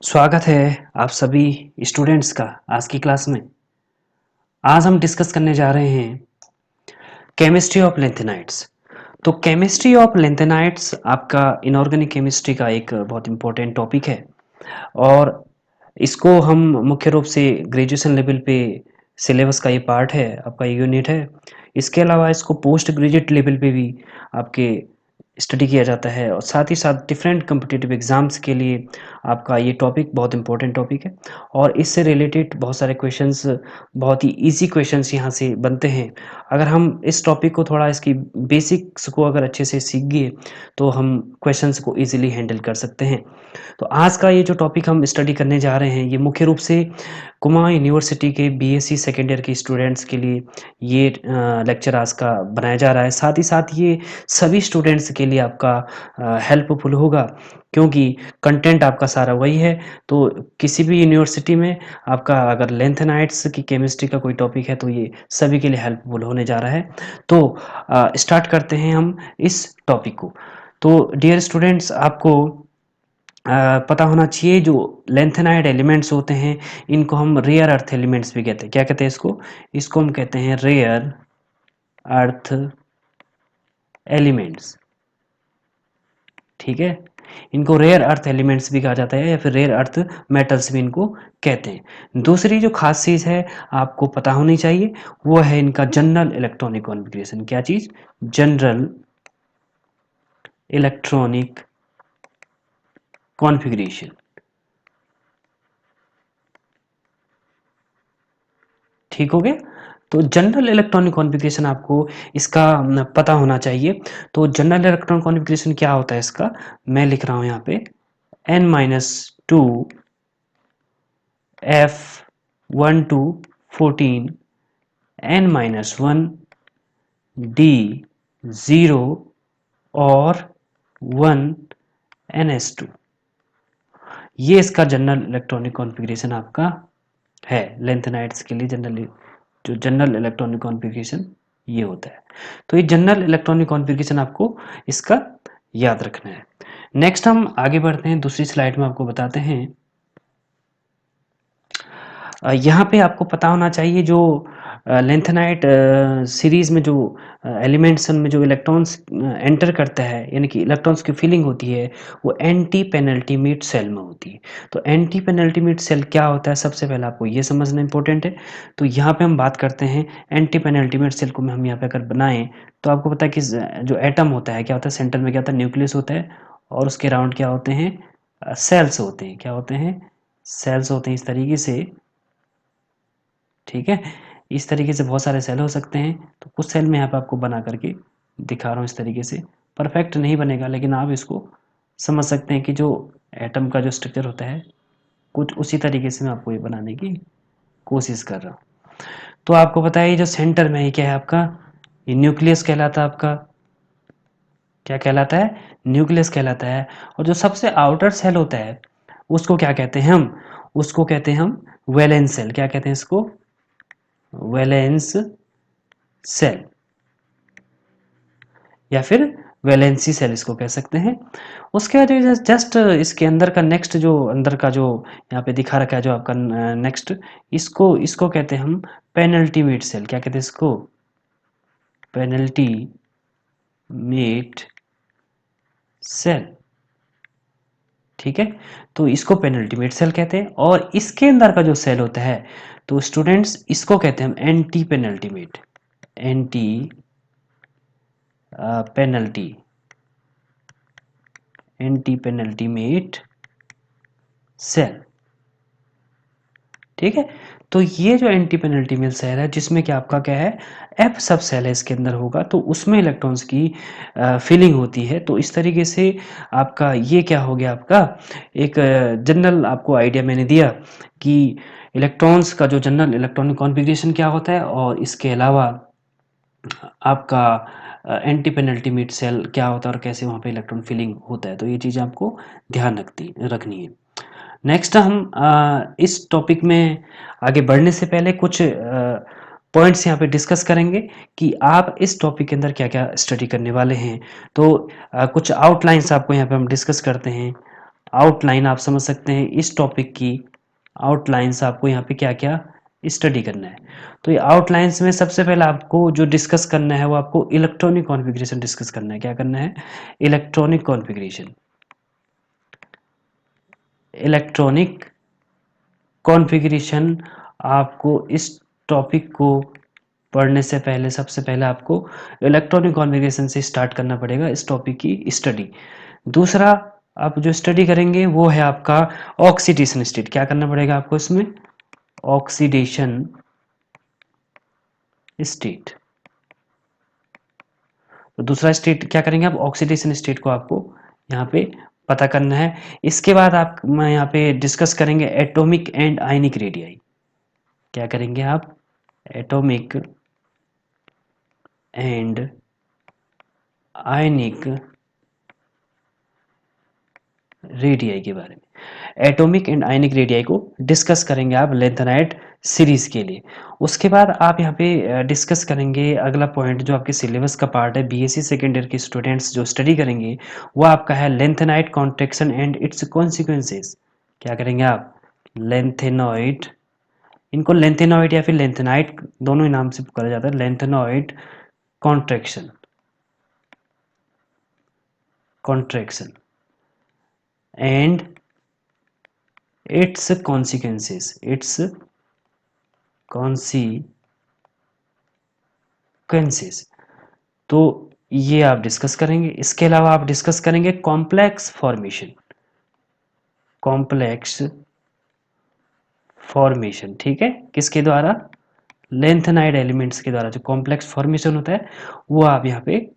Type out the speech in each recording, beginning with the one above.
स्वागत है आप सभी स्टूडेंट्स का आज की क्लास में। आज हम डिस्कस करने जा रहे हैं केमिस्ट्री ऑफ लेंथेनाइड्स। तो केमिस्ट्री ऑफ लेंथेनाइड्स आपका इनऑर्गेनिक केमिस्ट्री का एक बहुत इंपॉर्टेंट टॉपिक है और इसको हम मुख्य रूप से ग्रेजुएशन लेवल पे सिलेबस का ये पार्ट है, आपका यूनिट है। इसके अलावा इसको पोस्ट ग्रेजुएट लेवल पे भी आपके स्टडी किया जाता है और साथ ही साथ डिफरेंट कॉम्पिटिटिव एग्जाम्स के लिए आपका ये टॉपिक बहुत इंपॉर्टेंट टॉपिक है और इससे रिलेटेड बहुत सारे क्वेश्चंस, बहुत ही इजी क्वेश्चंस यहाँ से बनते हैं। अगर हम इस टॉपिक को थोड़ा इसकी बेसिक्स को अगर अच्छे से सीख गए तो हम क्वेश्चंस को इजीली हैंडल कर सकते हैं। तो आज का ये जो टॉपिक हम स्टडी करने जा रहे हैं ये मुख्य रूप से कुमाऊं यूनिवर्सिटी के बीएससी सेकेंड ईयर के स्टूडेंट्स के लिए ये लेक्चर आज का बनाया जा रहा है। साथ ही साथ ये सभी स्टूडेंट्स के लिए आपका हेल्पफुल होगा क्योंकि कंटेंट आपका सारा वही है। तो किसी भी यूनिवर्सिटी में आपका अगर लेंथेनाइड्स की केमिस्ट्री का कोई टॉपिक है तो ये सभी के लिए हेल्पफुल होने जा रहा है। तो स्टार्ट करते हैं हम इस टॉपिक को। तो डियर स्टूडेंट्स, आपको पता होना चाहिए जो लेंथेनाइड एलिमेंट्स होते हैं इनको हम रेयर अर्थ एलिमेंट्स भी कहते हैं। क्या कहते हैं इसको हम कहते हैं रेयर अर्थ एलिमेंट्स। ठीक है, इनको रेयर अर्थ एलिमेंट्स भी कहा जाता है या फिर रेयर अर्थ मेटल्स भी इनको कहते हैं। दूसरी जो खास चीज है आपको पता होनी चाहिए वो है इनका जनरल इलेक्ट्रॉनिक कॉन्फ़िगरेशन। क्या चीज? General electronic configuration. ठीक हो गया। तो जनरल इलेक्ट्रॉनिक कॉन्फ़िगरेशन आपको इसका पता होना चाहिए। तो जनरल इलेक्ट्रॉनिक कॉन्फ़िगरेशन क्या होता है इसका, मैं लिख रहा हूं यहाँ पे n-2 F12 14 n-1 D0 और 1 ns2। ये इसका जनरल इलेक्ट्रॉनिक कॉन्फ़िगरेशन आपका है। लेंथेनाइड्स के लिए जो जनरल इलेक्ट्रॉनिक कॉन्फ़िगरेशन ये होता है। तो ये जनरल इलेक्ट्रॉनिक कॉन्फ़िगरेशन आपको इसका याद रखना है। नेक्स्ट हम आगे बढ़ते हैं, दूसरी स्लाइड में आपको बताते हैं। यहाँ पे आपको पता होना चाहिए जो लेंथेनाइट सीरीज में जो एलिमेंट्स में जो इलेक्ट्रॉन्स एंटर करता है यानी कि इलेक्ट्रॉन्स की फिलिंग होती है वो एंटी पेनल्टीमेट सेल में होती है। तो एंटी पेनल्टीमेट सेल क्या होता है सबसे पहले आपको ये समझना इंपॉर्टेंट है। तो यहाँ पे हम बात करते हैं एंटी पेनल्टीमेट सेल को हम यहाँ पे अगर बनाएं तो आपको पता है कि जो एटम होता है क्या होता है, सेंटर में क्या होता है, न्यूक्लियस होता है और उसके राउंड क्या होते हैं, सेल्स होते हैं। क्या होते हैं? सेल्स होते हैं इस तरीके से। ठीक है, इस तरीके से बहुत सारे सेल हो सकते हैं। तो कुछ सेल में यहाँ पे आपको बना करके दिखा रहा हूँ इस तरीके से। परफेक्ट नहीं बनेगा लेकिन आप इसको समझ सकते हैं कि जो एटम का जो स्ट्रक्चर होता है कुछ उसी तरीके से मैं आपको ये बनाने की कोशिश कर रहा हूँ। तो आपको पता है ये जो सेंटर में ये क्या है आपका, ये न्यूक्लियस कहलाता है आपका। क्या कहलाता है? न्यूक्लियस कहलाता है। और जो सबसे आउटर सेल होता है उसको क्या कहते हैं हम? उसको कहते हैं हम वैलेंस सेल। क्या कहते हैं इसको? वैलेंस सेल या फिर वैलेंसी सेल इसको कह सकते हैं। उसके बाद जस्ट इसके अंदर का नेक्स्ट जो अंदर का जो यहाँ पे दिखा रखा है जो आपका नेक्स्ट, इसको इसको कहते हैं हम पेनल्टीमेट सेल। क्या कहते हैं इसको? Penultimate shell. ठीक है, तो इसको पेनल्टीमेट सेल कहते हैं। और इसके अंदर का जो सेल होता है तो स्टूडेंट्स इसको कहते हैं हम anti penultimate, anti penalty, anti penultimate shell. ठीक है, तो ये जो एंटी पेनल्टीमेट सेल है जिसमें कि आपका क्या है, एफ सब सेल है इसके अंदर होगा तो उसमें इलेक्ट्रॉन्स की फिलिंग होती है। तो इस तरीके से आपका ये क्या हो गया, आपका एक जनरल आपको आइडिया मैंने दिया कि इलेक्ट्रॉन्स का जो जनरल इलेक्ट्रॉनिक कॉन्फ़िगरेशन क्या होता है और इसके अलावा आपका एंटी पेनल्टीमेट सेल क्या होता है और कैसे वहाँ पे इलेक्ट्रॉन फिलिंग होता है। तो ये चीज़ आपको ध्यान रखनी है। नेक्स्ट हम इस टॉपिक में आगे बढ़ने से पहले कुछ पॉइंट्स यहाँ पे डिस्कस करेंगे कि आप इस टॉपिक के अंदर क्या क्या स्टडी करने वाले हैं। तो कुछ आउटलाइंस आपको यहाँ पे हम डिस्कस करते हैं। आउटलाइन आप समझ सकते हैं इस टॉपिक की आउटलाइंस आपको यहाँ पे क्या क्या स्टडी करना है। तो ये आउटलाइंस में सबसे पहले आपको जो डिस्कस करना है वो आपको इलेक्ट्रॉनिक कॉन्फ़िगरेशन डिस्कस करना है। क्या करना है? Electronic configuration. इलेक्ट्रॉनिक कॉन्फ़िगरेशन आपको इस टॉपिक को पढ़ने से पहले सबसे पहले आपको इलेक्ट्रॉनिक कॉन्फ़िगरेशन से स्टार्ट करना पड़ेगा इस टॉपिक की स्टडी। दूसरा आप जो स्टडी करेंगे वो है आपका ऑक्सीडेशन स्टेट। क्या करना पड़ेगा आपको इसमें? Oxidation state. तो दूसरा स्टेट क्या करेंगे आप? ऑक्सीडेशन स्टेट को आपको यहाँ पे पता करना है। इसके बाद आप मैं यहाँ पे डिस्कस करेंगे एटॉमिक एंड आयनिक रेडियाई। क्या करेंगे आप? एटॉमिक एंड आयनिक रेडियाई के बारे में। एटॉमिक एंड आयनिक रेडियाई को डिस्कस करेंगे आप लेंथेनाइट सीरीज के लिए। उसके बाद आप यहाँ पे डिस्कस करेंगे अगला पॉइंट जो आपके सिलेबस का पार्ट है, बीएससी सेकेंड ईयर के स्टूडेंट्स जो स्टडी करेंगे वो आपका है lanthanide contraction and it's consequences. क्या करेंगे आप? लेंथेनॉइड, इनको लेंथेनॉइड या फिर लेंथेनाइट दोनों ही नाम से पुकारा जाता है। Lanthanoid contraction, contraction and it's consequences, it's consequences. तो ये आप डिस्कस करेंगे। इसके अलावा आप डिस्कस करेंगे कॉम्प्लेक्स फॉर्मेशन, कॉम्प्लेक्स फॉर्मेशन। ठीक है, किसके द्वारा? लेंथेनाइड एलिमेंट्स के द्वारा जो कॉम्प्लेक्स फॉर्मेशन होता है वो आप यहाँ पे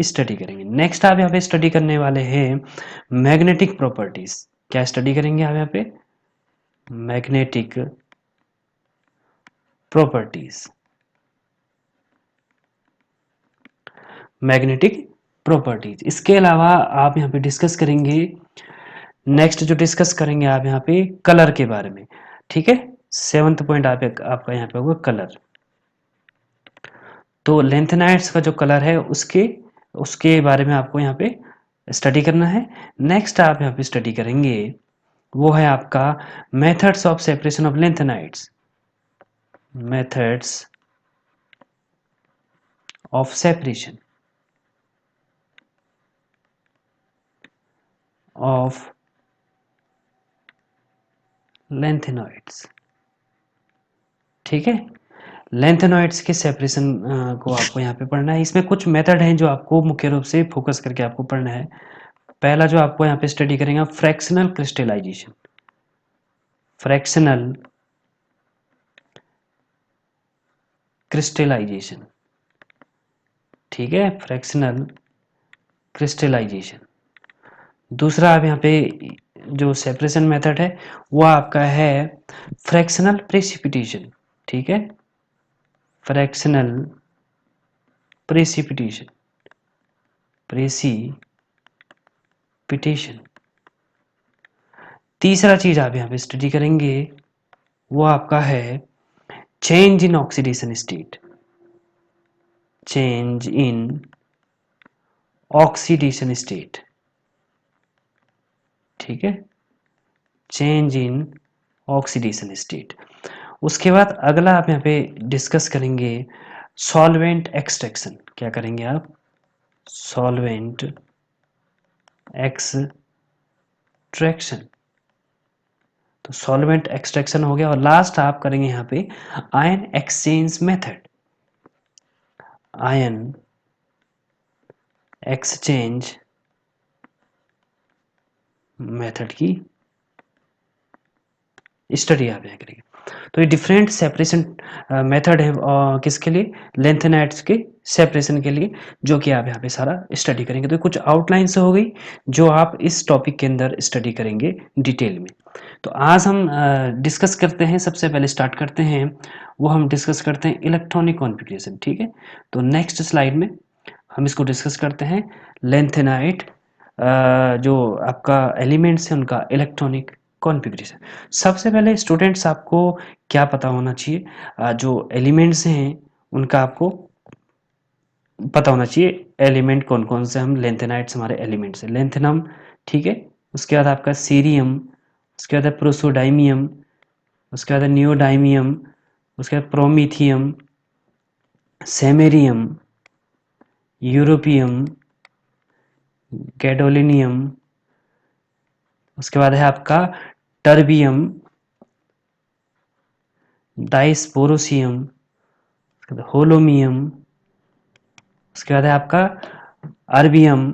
स्टडी करेंगे। नेक्स्ट आप यहाँ पे स्टडी करने वाले हैं मैग्नेटिक प्रॉपर्टीज। क्या स्टडी करेंगे आप यहाँ पे? Magnetic properties, magnetic properties. इसके अलावा आप यहाँ पे डिस्कस करेंगे, नेक्स्ट जो डिस्कस करेंगे आप यहाँ पे कलर के बारे में। ठीक है, सेवंथ पॉइंट आपका यहाँ पे होगा कलर। तो लेंथेनाइट्स का जो कलर है उसके उसके बारे में आपको यहाँ पे स्टडी करना है। नेक्स्ट आप यहाँ पे स्टडी करेंगे वो है आपका methods of separation of lanthanides, methods of separation of lanthanoids. ठीक है, लेंथेनॉइड्स के सेपरेशन को आपको यहाँ पे पढ़ना है। इसमें कुछ मेथड हैं जो आपको मुख्य रूप से फोकस करके आपको पढ़ना है। पहला जो आपको यहाँ पे स्टडी करेंगे आप फ्रैक्शनल क्रिस्टलाइजेशन, फ्रैक्शनल क्रिस्टलाइजेशन। ठीक है, फ्रैक्शनल क्रिस्टलाइजेशन। दूसरा आप यहाँ पे जो सेपरेशन मेथड है वो आपका है फ्रैक्शनल प्रेसिपिटेशन। ठीक है, फ्रैक्शनल प्रेसिपिटेशन, प्रेसिपिटेशन। तीसरा चीज आप यहाँ पे स्टडी करेंगे वो आपका है change in oxidation state, change in oxidation state. ठीक है, चेंज इन ऑक्सीडेशन स्टेट। उसके बाद अगला आप यहाँ पे डिस्कस करेंगे सॉल्वेंट एक्सट्रैक्शन। क्या करेंगे आप? Solvent extraction. तो सॉल्वेंट एक्सट्रैक्शन हो गया। और लास्ट आप करेंगे यहाँ पे ion exchange method, ion exchange method की स्टडी आप यहाँ करेंगे। तो ये डिफरेंट सेपरेशन मेथड है किसके लिए? लेंथेनाइट्स के सेपरेशन के लिए, जो कि आप यहाँ पे सारा स्टडी करेंगे। तो कुछ आउटलाइन से हो गई जो आप इस टॉपिक के अंदर स्टडी करेंगे डिटेल में। तो आज हम डिस्कस करते हैं, सबसे पहले स्टार्ट करते हैं वो हम डिस्कस करते हैं इलेक्ट्रॉनिक कॉन्फ़िगरेशन। ठीक है, तो नेक्स्ट स्लाइड में हम इसको डिस्कस करते हैं लेंथेनाइट जो आपका एलिमेंट्स है उनका इलेक्ट्रॉनिक कॉन्फ़िगरेशन। सबसे पहले स्टूडेंट्स आपको क्या पता होना चाहिए? जो एलिमेंट्स हैं उनका आपको पता होना चाहिए एलिमेंट कौन कौन से हम लेंथेनाइट्स हमारे एलिमेंट्स है। लेंथेनम, ठीक है, उसके बाद आपका सीरियम, उसके बाद है प्रोसोडाइमियम, उसके बाद है नियोडाइमियम, उसके बाद प्रोमीथियम, सेमेरियम, यूरोपियम, गैडोलिनियम, उसके बाद है आपका टर्बियम, डाइस्पोरोसियम, होलोमियम, उसके बाद है आपका अर्बियम,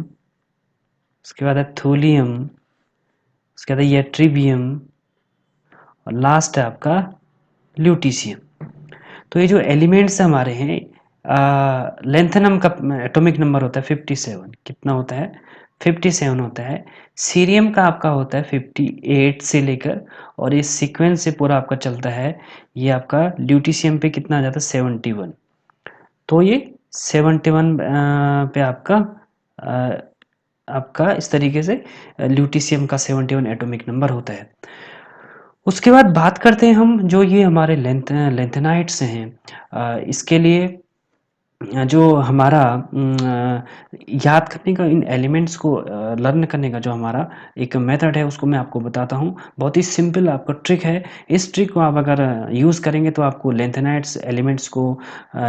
उसके बाद है थूलियम, उसके बाद है येट्रीबियम, और लास्ट है आपका ल्यूटीशियम। तो ये जो एलिमेंट्स हमारे हैं, लेंथेनम का एटॉमिक नंबर होता है 57। कितना होता है? 57 होता है। सीरियम का आपका होता है 58 से लेकर, और ये सीक्वेंस से पूरा आपका चलता है। ये आपका ल्यूटीशियम पे कितना आ जाता है? 71। तो ये 71 पे आपका इस तरीके से ल्यूटीशियम का 71 एटॉमिक नंबर होता है। उसके बाद बात करते हैं हम, जो ये हमारे लेंथेनाइट्स हैं, इसके लिए जो हमारा याद करने का, इन एलिमेंट्स को लर्न करने का जो हमारा एक मेथड है, उसको मैं आपको बताता हूँ। बहुत ही सिंपल आपका ट्रिक है। इस ट्रिक को आप अगर यूज़ करेंगे तो आपको लेंथेनाइट्स एलिमेंट्स को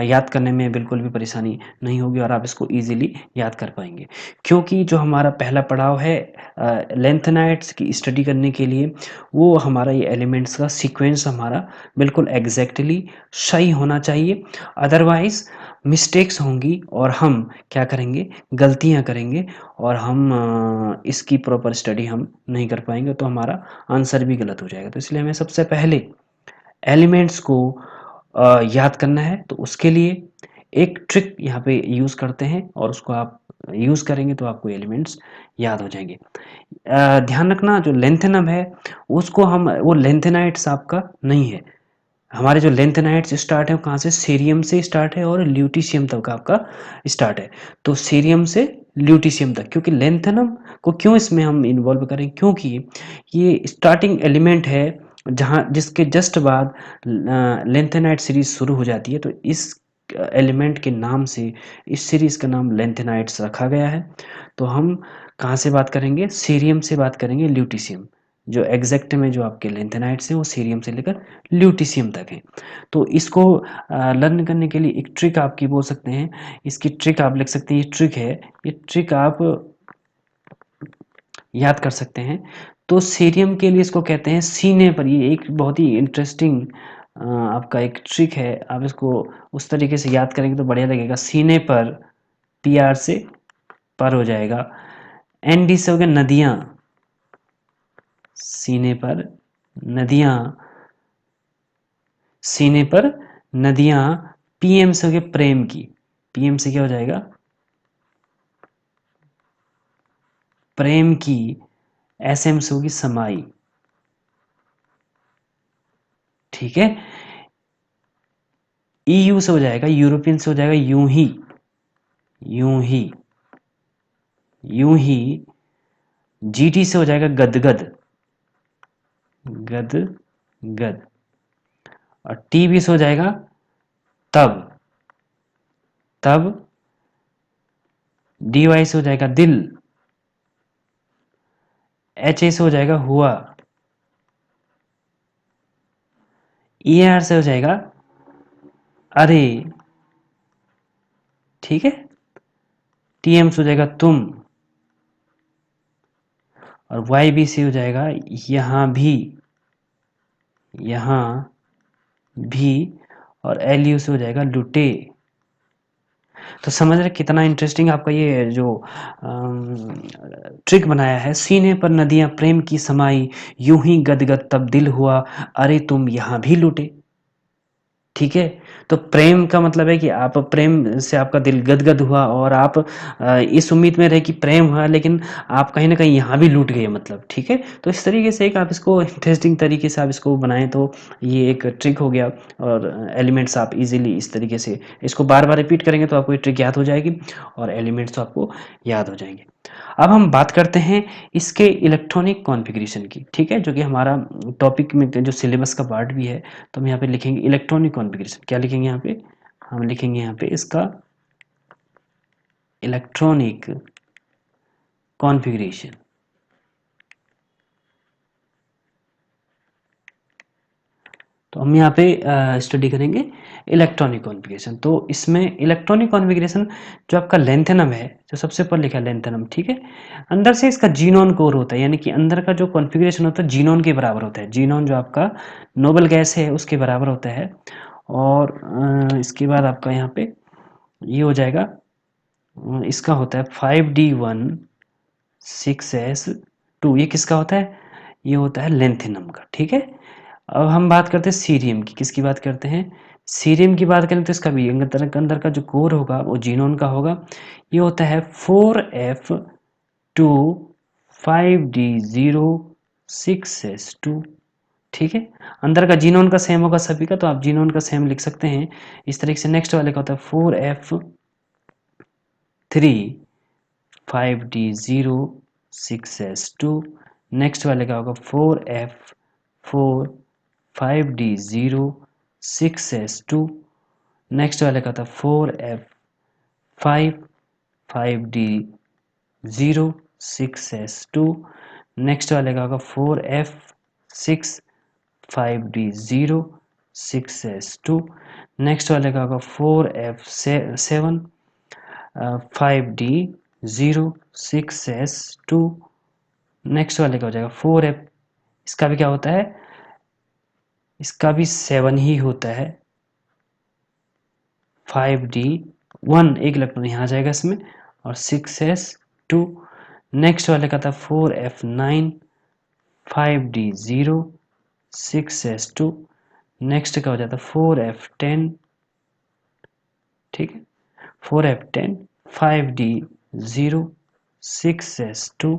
याद करने में बिल्कुल भी परेशानी नहीं होगी, और आप इसको ईजिली याद कर पाएंगे। क्योंकि जो हमारा पहला पड़ाव है लेंथेनाइट्स की स्टडी करने के लिए, वो हमारा ये एलिमेंट्स का सीक्वेंस हमारा बिल्कुल एग्जैक्टली सही होना चाहिए। अदरवाइज मिस्टेक्स होंगी और हम क्या करेंगे? गलतियां करेंगे, और हम इसकी प्रॉपर स्टडी हम नहीं कर पाएंगे, तो हमारा आंसर भी गलत हो जाएगा। तो इसलिए हमें सबसे पहले एलिमेंट्स को याद करना है। तो उसके लिए एक ट्रिक यहाँ पे यूज़ करते हैं, और उसको आप यूज़ करेंगे तो आपको एलिमेंट्स याद हो जाएंगे। ध्यान रखना, जो लेंथेनम है उसको हम, वो लेंथेनाइट्स आपका नहीं है। हमारे जो लेंथेनाइट्स स्टार्ट है वो कहाँ से? सीरियम से स्टार्ट है, और ल्यूटीशियम तक आपका स्टार्ट है। तो सीरियम से ल्यूटीशियम तक, क्योंकि लेंथेनम को क्यों इसमें हम इन्वॉल्व करें? क्योंकि ये स्टार्टिंग एलिमेंट है, जहाँ जिसके जस्ट बाद लेंथेनाइट सीरीज शुरू हो जाती है। तो इस एलिमेंट के नाम से इस सीरीज का नाम लेंथेनाइट्स रखा गया है। तो हम कहाँ से बात करेंगे? सीरियम से बात करेंगे ल्यूटीशियम। जो एग्जैक्ट में जो आपके लेंथेनाइट्स हैं वो सीरियम से लेकर ल्यूटीशियम तक है। तो इसको लर्न करने के लिए एक ट्रिक आपकी बोल सकते हैं, इसकी ट्रिक आप लिख सकते हैं। ये ट्रिक है, ये ट्रिक आप याद कर सकते हैं। तो सीरियम के लिए इसको कहते हैं सीने पर। ये एक बहुत ही इंटरेस्टिंग आपका एक ट्रिक है। आप इसको उस तरीके से याद करेंगे तो बढ़िया लगेगा। सीने पर, पी आर से पर हो जाएगा, एन डी से हो गया नदियां, सीने पर नदियां, सीने पर नदियां, पीएम से हो गया प्रेम की, पीएम से क्या हो जाएगा? प्रेम की, एसएम से होगी समाई। ठीक है। ईयू से हो जाएगा, यूरोपियन से हो जाएगा यूं ही, यूं ही, यूं ही। जीटी से हो जाएगा गदगद, गद गद। और टीबी से हो जाएगा तब, तब। डीवाई से हो जाएगा दिल, एच ए से हो जाएगा हुआ, ई आर से हो जाएगा अरे। ठीक है। टीएम से हो जाएगा तुम, और वाई बी से हो जाएगा यहां भी, यहां भी। और एल यू से हो जाएगा लुटे। तो समझ रहे कितना इंटरेस्टिंग आपका ये जो ट्रिक बनाया है। सीने पर नदियां प्रेम की समाई, यूं ही गदगद तब दिल हुआ, अरे तुम यहां भी लुटे। ठीक है। तो प्रेम का मतलब है कि आप प्रेम से आपका दिल गदगद हुआ, और आप इस उम्मीद में रहे कि प्रेम हुआ, लेकिन आप कहीं ना कहीं यहाँ भी लूट गए, मतलब। ठीक है। तो इस तरीके से एक आप इसको इंटरेस्टिंग तरीके से आप इसको बनाएं, तो ये एक ट्रिक हो गया। और एलिमेंट्स आप इजीली इस तरीके से इसको बार बार रिपीट करेंगे तो आपको ये ट्रिक याद हो जाएगी, और एलिमेंट्स तो आपको याद हो जाएंगे। अब हम बात करते हैं इसके इलेक्ट्रॉनिक कॉन्फ़िगरेशन की। ठीक है। जो कि हमारा टॉपिक में जो सिलेबस का पार्ट भी है। तो हम यहाँ पे लिखेंगे इलेक्ट्रॉनिक कॉन्फ़िगरेशन। क्या लिखेंगे यहाँ पे? हम लिखेंगे यहाँ पे इसका इलेक्ट्रॉनिक कॉन्फ़िगरेशन। हम यहाँ पे स्टडी करेंगे इलेक्ट्रॉनिक कॉन्फ़िगरेशन। तो इसमें इलेक्ट्रॉनिक कॉन्फ़िगरेशन जो आपका लेंथेनम है, जो सबसे ऊपर लिखा है लेंथेनम, ठीक है? अंदर से इसका जीनोन कोर होता है, यानी कि अंदर का जो कॉन्फ़िगरेशन होता है जीनोन के बराबर होता है। जीनोन जो आपका नोबल गैस है उसके बराबर होता है। और इसके बाद आपका यहाँ पे ये हो जाएगा, इसका होता है 5D1 6s2। ये किसका होता है? ये होता है लेंथेनम का, ठीक है? अब हम बात करते हैं सीरियम की। किसकी बात करते हैं? सीरियम की बात करें तो इसका भी अंदर का जो कोर होगा वो जीनोन का होगा। ये होता है 4f2 5d0 6s2, ठीक है? अंदर का जीनोन का सेम होगा सभी का, तो आप जीनोन का सेम लिख सकते हैं इस तरीके से। नेक्स्ट वाले का होता है 4f3 5d0 6s2। नेक्स्ट वाले का होगा 4f4 5d0 6s2। नेक्स्ट वाले का था 4f5 5d0 6s2। नेक्स्ट वाले का होगा 4f6 5d0 6s2। नेक्स्ट वाले का होगा 4f7 5d0 6s2। नेक्स्ट वाले का हो जाएगा 4f, इसका भी क्या होता है? इसका भी 7 ही होता है। 5d1 एक इलेक्ट्रॉन यहाँ आ जाएगा इसमें, और 6s2। नेक्स्ट वाले का था 4f9 5d0 6s2। नेक्स्ट का हो जाता 4f10, ठीक है? 4f10 5d0 6s2।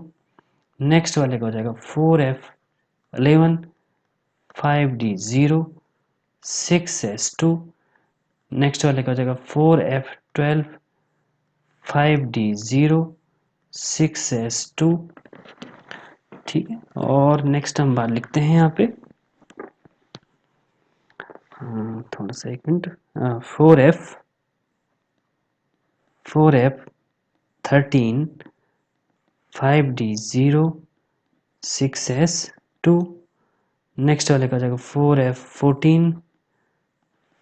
नेक्स्ट वाले का हो जाएगा 4f11 5d0 6s2। नेक्स्ट वाले का हो जाएगा 4f12 5d0 6s2, ठीक है? और नेक्स्ट हम बात लिखते हैं यहाँ पे, थोड़ा सा एक minute, 4f13 5d0 6s2। Next वाले का हो जाएगा 4f14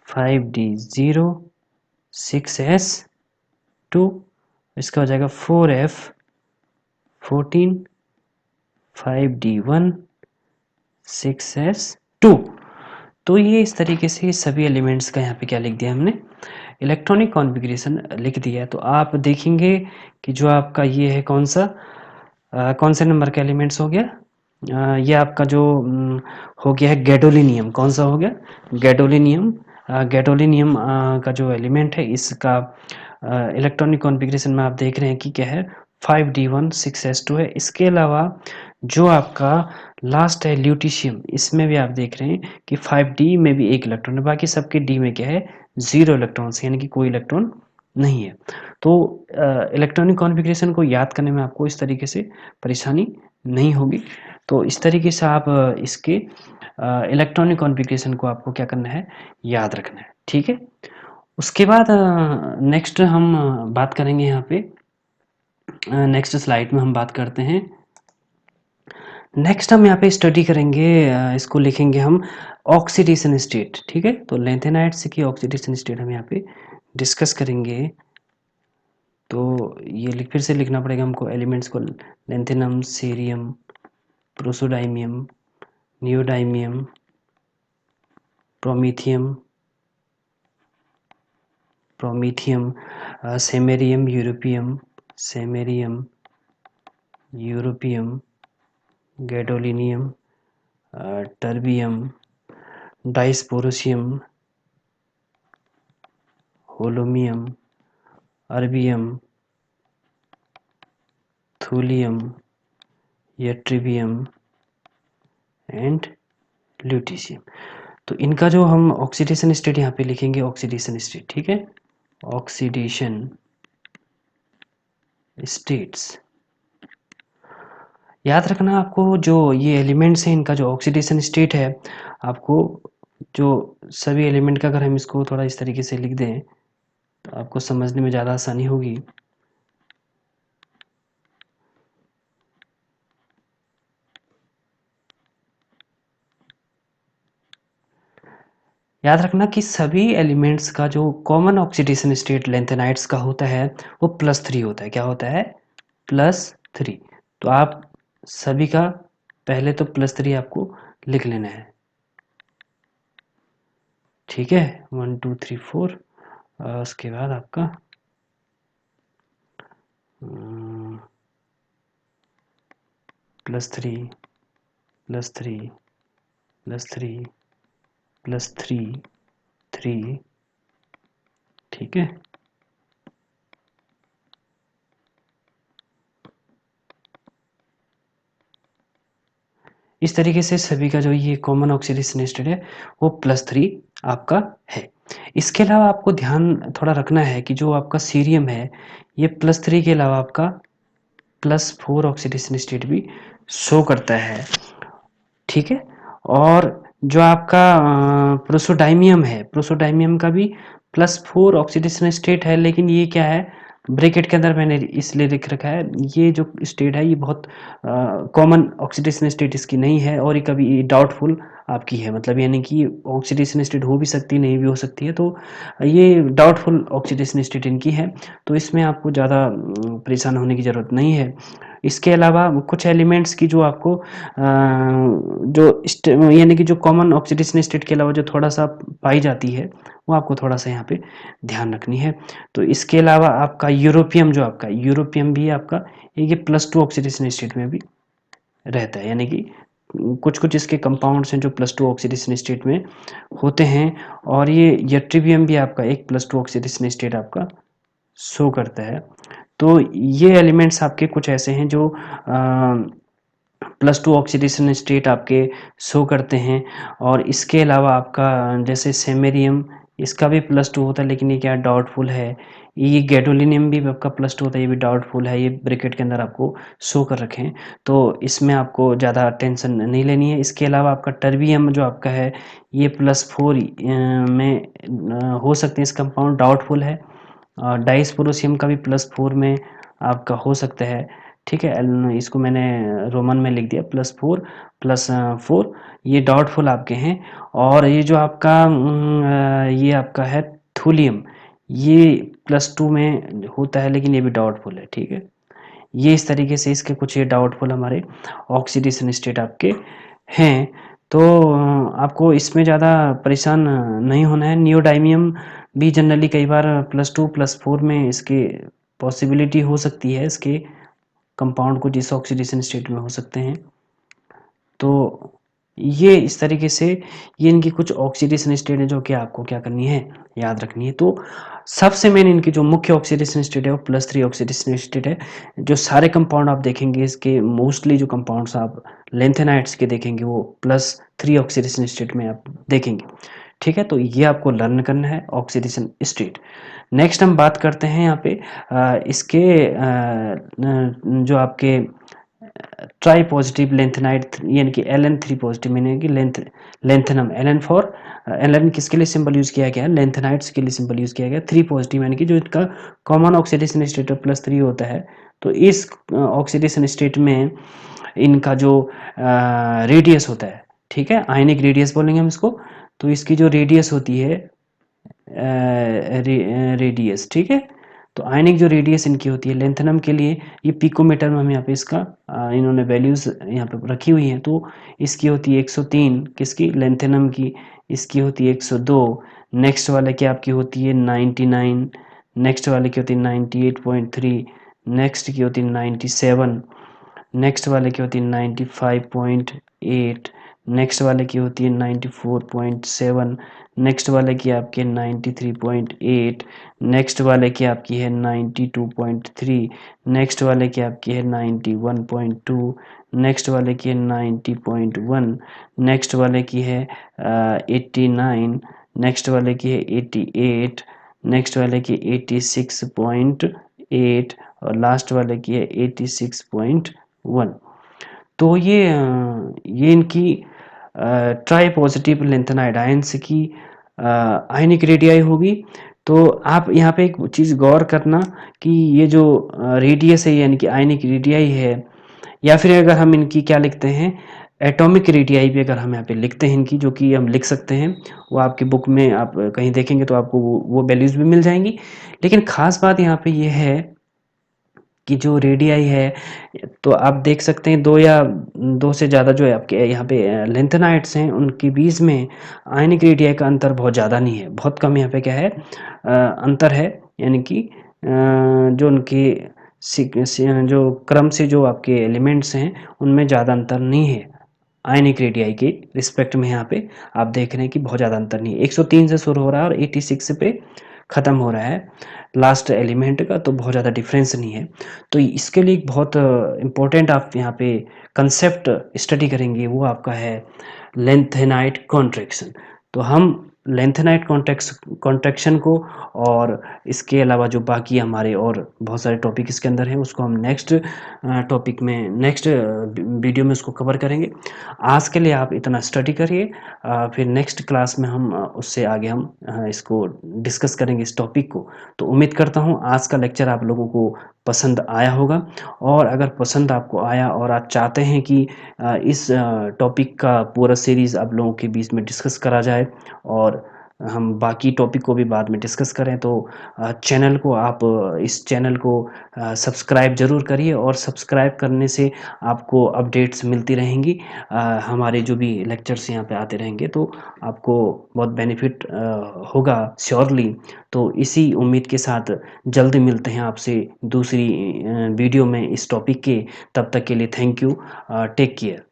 5d0 6s2। इसका हो जाएगा 4f14 5d1 6s2। तो ये इस तरीके से सभी एलिमेंट्स का यहाँ पे क्या लिख दिया हमने, इलेक्ट्रॉनिक कॉन्फ़िगरेशन लिख दिया है। तो आप देखेंगे कि जो आपका ये है कौन सा कौन से नंबर का एलिमेंट्स हो गया, ये आपका जो हो गया है गैडोलिनियम। कौन सा हो गया? गैडोलिनियम। गैडोलिनियम का जो एलिमेंट है इसका इलेक्ट्रॉनिक कॉन्फ़िगरेशन में आप देख रहे हैं कि क्या है, 5d1 6s2 है। इसके अलावा जो आपका लास्ट है ल्यूटीशियम, इसमें भी आप देख रहे हैं कि 5d में भी एक इलेक्ट्रॉन है, बाकी सबके d में क्या है, 0 इलेक्ट्रॉन्स, यानी कि कोई इलेक्ट्रॉन नहीं है। तो इलेक्ट्रॉनिक कॉन्फ़िगरेशन को याद करने में आपको इस तरीके से परेशानी नहीं होगी। तो इस तरीके से आप इसके इलेक्ट्रॉनिक कॉन्फ़िगरेशन को आपको क्या करना है, याद रखना है, ठीक है? उसके बाद नेक्स्ट हम बात करेंगे यहाँ पे, नेक्स्ट स्लाइड में हम बात करते हैं। नेक्स्ट हम यहाँ पे स्टडी करेंगे, इसको लिखेंगे हम ऑक्सीडेशन स्टेट, ठीक है? तो लेंथेनाइट्स की ऑक्सीडेशन स्टेट हम यहाँ पे डिस्कस करेंगे। तो ये फिर से लिखना पड़ेगा हमको एलिमेंट्स को, lanthanum, cerium, praseodymium, neodymium, promethium, samarium, europium, gadolinium, terbium, dysprosium, holmium, erbium, thulium, ytterbium and lutetium. तो इनका जो हम ऑक्सीडेशन स्टेट यहाँ पे लिखेंगे, ऑक्सीडेशन स्टेट, ठीक है? ऑक्सीडेशन स्टेट्स याद रखना आपको, जो ये एलिमेंट्स हैं इनका जो ऑक्सीडेशन स्टेट है, आपको जो सभी एलिमेंट का अगर हम इसको थोड़ा इस तरीके से लिख दें तो आपको समझने में ज़्यादा आसानी होगी। याद रखना कि सभी एलिमेंट्स का जो कॉमन ऑक्सीडेशन स्टेट लेंथेनाइड्स का होता है वो +3 होता है। क्या होता है? +3। तो आप सभी का पहले तो +3 आपको लिख लेना है, ठीक है। 1 2 3 4। उसके बाद आपका +3 +3 +3 +3 3, ठीक है। इस तरीके से सभी का जो ये कॉमन ऑक्सीडेशन स्टेट है वो +3 आपका है। इसके अलावा आपको ध्यान थोड़ा रखना है कि जो आपका सीरियम है ये +3 के अलावा आपका +4 ऑक्सीडेशन स्टेट भी शो करता है, ठीक है। और जो आपका प्रोसोडायमियम है, प्रोसोडायमियम का भी +4 ऑक्सीडेशन स्टेट है, लेकिन ये क्या है, ब्रैकेट के अंदर मैंने इसलिए लिख रखा है, ये जो स्टेट है ये बहुत कॉमन ऑक्सीडेशन स्टेट इसकी नहीं है, और ये कभी डाउटफुल आपकी है, मतलब यानी कि ऑक्सीडेशन स्टेट हो भी सकती है, नहीं भी हो सकती है, तो ये डाउटफुल ऑक्सीडेशन स्टेट इनकी है। तो इसमें आपको ज़्यादा परेशान होने की ज़रूरत नहीं है। इसके अलावा कुछ एलिमेंट्स की जो आपको यानी कि जो कॉमन ऑक्सीडेशन स्टेट के अलावा जो थोड़ा सा पाई जाती है वो आपको थोड़ा सा यहाँ पे ध्यान रखनी है। तो इसके अलावा आपका यूरोपियम, जो आपका यूरोपियम भी आपका ये +2 ऑक्सीडेशन स्टेट में भी रहता है, यानी कि कुछ कुछ इसके कंपाउंड्स हैं जो +2 ऑक्सीडेशन स्टेट में होते हैं। और ये यट्रिबियम भी आपका एक +2 ऑक्सीडेशन स्टेट आपका शो करता है। तो ये एलिमेंट्स आपके कुछ ऐसे हैं जो +2 ऑक्सीडेशन स्टेट आपके शो करते हैं। और इसके अलावा आपका जैसे सेमेरियम, इसका भी +2 होता है, लेकिन ये क्या डाउटफुल है। ये गैडोलिनियम भी आपका +2 होता है, ये भी डाउटफुल है, ये ब्रैकेट के अंदर आपको शो कर रखे हैं, तो इसमें आपको ज़्यादा टेंशन नहीं लेनी है। इसके अलावा आपका टर्बियम जो आपका है ये +4 में हो सकते हैं, इस कंपाउंड डाउटफुल है। डाइस्पोरोसियम का भी +4 में आपका हो सकता है, ठीक है। इसको मैंने रोमन में लिख दिया +4 +4, ये डाउटफुल आपके हैं। और ये जो आपका ये आपका है थूलियम, ये +2 में होता है, लेकिन ये भी डाउटफुल है, ठीक है। ये इस तरीके से इसके कुछ ये डाउटफुल हमारे ऑक्सीडेशन स्टेट आपके हैं। तो आपको इसमें ज़्यादा परेशान नहीं होना है। नियोडाइमियम भी जनरली कई बार +2 +4 में इसके पॉसिबिलिटी हो सकती है, इसके कंपाउंड कुछ इस ऑक्सीडेशन स्टेट में हो सकते हैं। तो ये इस तरीके से ये इनकी कुछ ऑक्सीडेशन स्टेट है जो कि आपको क्या करनी है, याद रखनी है। तो सबसे मेन इनकी जो मुख्य ऑक्सीडेशन स्टेट है वो +3 ऑक्सीडेशन स्टेट है। जो सारे कंपाउंड आप देखेंगे इसके, मोस्टली जो कंपाउंड्स आप लेंथेनाइड्स के देखेंगे वो +3 ऑक्सीडेशन स्टेट में आप देखेंगे, ठीक है। तो ये आपको लर्न करना है ऑक्सीडेशन स्टेट। नेक्स्ट हम बात करते हैं यहाँ पे इसके जो आपके ट्राई पॉजिटिव लेंथेनाइड, यानी कि Ln3 पॉजिटिव, यानी कि लेंथेनम, Ln किसके लिए सिंबल यूज किया गया है, लेंथेनाइड्स के लिए सिंबल यूज किया गया। 3 पॉजिटिव यानी कि जो इनका कॉमन ऑक्सीडेशन स्टेट +3 होता है। तो इस ऑक्सीडेशन स्टेट में इनका जो रेडियस होता है, ठीक है, आयनिक रेडियस बोलेंगे हम इसको। तो इसकी जो रेडियस होती है रेडियस, ठीक है। तो आयनिक जो रेडियस इनकी होती है लेंथेनम के लिए, ये पिकोमीटर में हम यहाँ पे इसका इन्होंने वैल्यूज यहाँ पे रखी हुई हैं। तो इसकी होती है 103, किसकी, लेंथेनम की। इसकी होती है 102। नेक्स्ट वाले की आपकी होती है 99। नेक्स्ट वाले की होती है 98.3। नेक्स्ट की होती है 97। नेक्स्ट वाले की होती है 95.8। नेक्स्ट वाले की होती है 94.7। नेक्स्ट वाले की आपकी है 93.8। नेक्स्ट वाले की आपकी है 92.3। नेक्स्ट वाले की आपकी है 91.2। नेक्स्ट वाले की है 90.1। नेक्स्ट वाले की है 89। नेक्स्ट वाले की है 88। नेक्स्ट वाले की 86.8। और लास्ट वाले की है 86.1। तो ये इनकी ट्राई पॉजिटिव लेंथेनाइड आयंस की आयनिक रेडियाई होगी। तो आप यहाँ पे एक चीज़ गौर करना कि ये जो रेडियस है यानी कि आयनिक रेडियाई है, या फिर अगर हम इनकी क्या लिखते हैं एटॉमिक रेडियाई भी अगर हम यहाँ पे लिखते हैं इनकी, जो कि हम लिख सकते हैं, वो आपकी बुक में आप कहीं देखेंगे तो आपको वो वैल्यूज़ भी मिल जाएँगी। लेकिन ख़ास बात यहाँ पे ये है कि जो रेडियाई है, तो आप देख सकते हैं 2 या 2 से ज़्यादा जो है आपके यहाँ पे लेंथेनाइड्स हैं, उनके बीच में आयनिक रेडियाई का अंतर बहुत ज़्यादा नहीं है, बहुत कम यहाँ पे क्या है अंतर है, यानी कि जो उनके जो क्रम से जो आपके एलिमेंट्स हैं, उनमें ज़्यादा अंतर नहीं है। आयनिक रेडियाई के रिस्पेक्ट में यहाँ पे आप देख रहे हैं कि बहुत ज़्यादा अंतर नहीं है। 103 से शुरू हो रहा है और 86 पे ख़त्म हो रहा है लास्ट एलिमेंट का, तो बहुत ज़्यादा डिफरेंस नहीं है। तो इसके लिए एक बहुत इम्पोर्टेंट आप यहाँ पे कंसेप्ट स्टडी करेंगे, वो आपका है लेंथेनाइट कॉन्ट्रैक्शन। तो हम लेंथेनाइट कॉन्ट्रैक्शन को और इसके अलावा जो बाकी हमारे और बहुत सारे टॉपिक इसके अंदर हैं, उसको हम नेक्स्ट टॉपिक में, नेक्स्ट वीडियो में उसको कवर करेंगे। आज के लिए आप इतना स्टडी करिए, फिर नेक्स्ट क्लास में हम उससे आगे हम इसको डिस्कस करेंगे इस टॉपिक को। तो उम्मीद करता हूँ आज का लेक्चर आप लोगों को पसंद आया होगा, और अगर पसंद आपको आया और आप चाहते हैं कि इस टॉपिक का पूरा सीरीज़ आप लोगों के बीच में डिस्कस करा जाए और हम बाकी टॉपिक को भी बाद में डिस्कस करें, तो चैनल को आप इस चैनल को सब्सक्राइब ज़रूर करिए, और सब्सक्राइब करने से आपको अपडेट्स मिलती रहेंगी। हमारे जो भी लेक्चर्स यहाँ पे आते रहेंगे, तो आपको बहुत बेनिफिट होगा श्योरली। तो इसी उम्मीद के साथ जल्दी मिलते हैं आपसे दूसरी वीडियो में इस टॉपिक के। तब तक के लिए थैंक यू, टेक केयर।